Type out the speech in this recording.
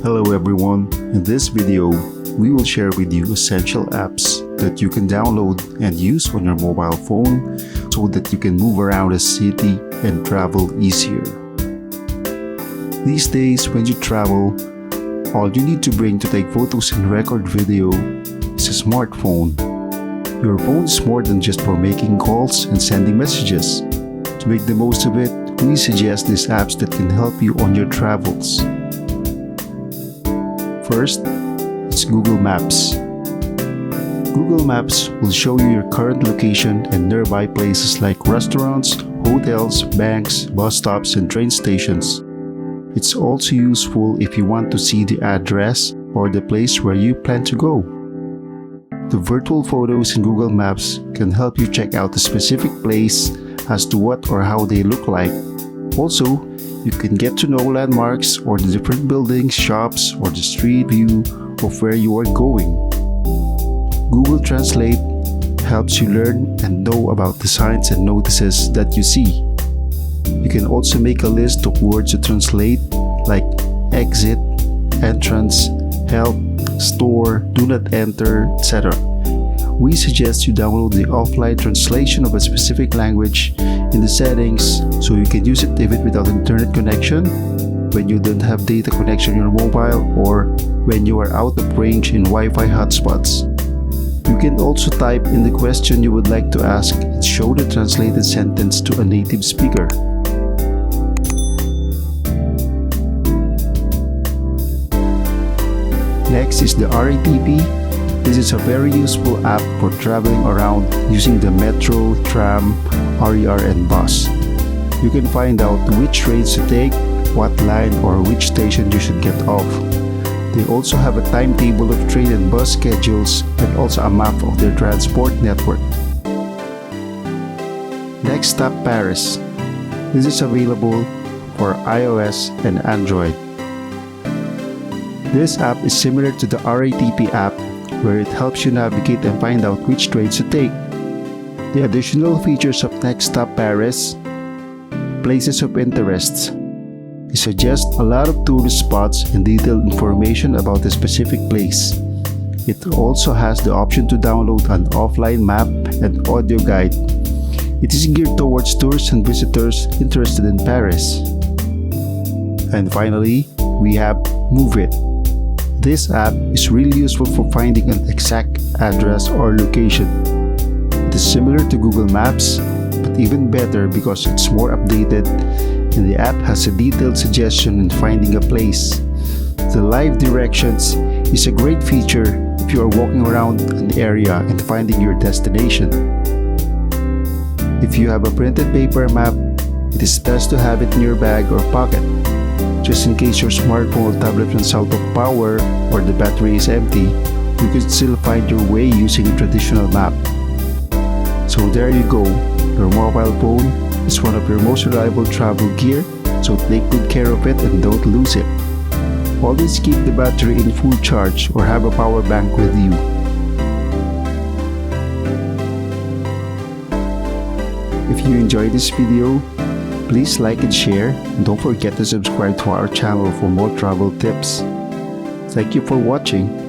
Hello everyone, in this video, we will share with you essential apps that you can download and use on your mobile phone so that you can move around a city and travel easier. These days, when you travel, all you need to bring to take photos and record video is a smartphone. Your phone is more than just for making calls and sending messages. To make the most of it, we suggest these apps that can help you on your travels. First, it's Google Maps. Google Maps will show you your current location and nearby places like restaurants, hotels, banks, bus stops, and train stations. It's also useful if you want to see the address or the place where you plan to go. The virtual photos in Google Maps can help you check out a specific place as to what or how they look like. Also, you can get to know landmarks or the different buildings, shops, or the street view of where you are going. Google Translate helps you learn and know about the signs and notices that you see. You can also make a list of words to translate like exit, entrance, help, store, do not enter, etc. We suggest you download the offline translation of a specific language in the settings so you can use it even without internet connection, when you don't have data connection on your mobile, or when you are out of range in Wi-Fi hotspots. You can also type in the question you would like to ask and show the translated sentence to a native speaker. Next is the RATP. This is a very useful app for traveling around using the metro, tram, RER, and bus. You can find out which trains to take, what line or which station you should get off. They also have a timetable of train and bus schedules and also a map of their transport network. Next stop, Paris. This is available for iOS and Android. This app is similar to the RATP app, where it helps you navigate and find out which trains to take. The additional features of Next Stop Paris, Places of Interest. It suggests a lot of tourist spots and detailed information about a specific place. It also has the option to download an offline map and audio guide. It is geared towards tourists and visitors interested in Paris. And finally, we have Moovit. This app is really useful for finding an exact address or location. It is similar to Google Maps, but even better because it's more updated and the app has a detailed suggestion in finding a place. The live directions is a great feature if you are walking around an area and finding your destination. If you have a printed paper map, it is best to have it in your bag or pocket, just in case your smartphone or tablet runs out of power or the battery is empty. You can still find your way using a traditional map. So there you go, your mobile phone is one of your most reliable travel gear, so take good care of it and don't lose it. Always keep the battery in full charge or have a power bank with you. If you enjoyed this video, please like and share, and don't forget to subscribe to our channel for more travel tips. Thank you for watching.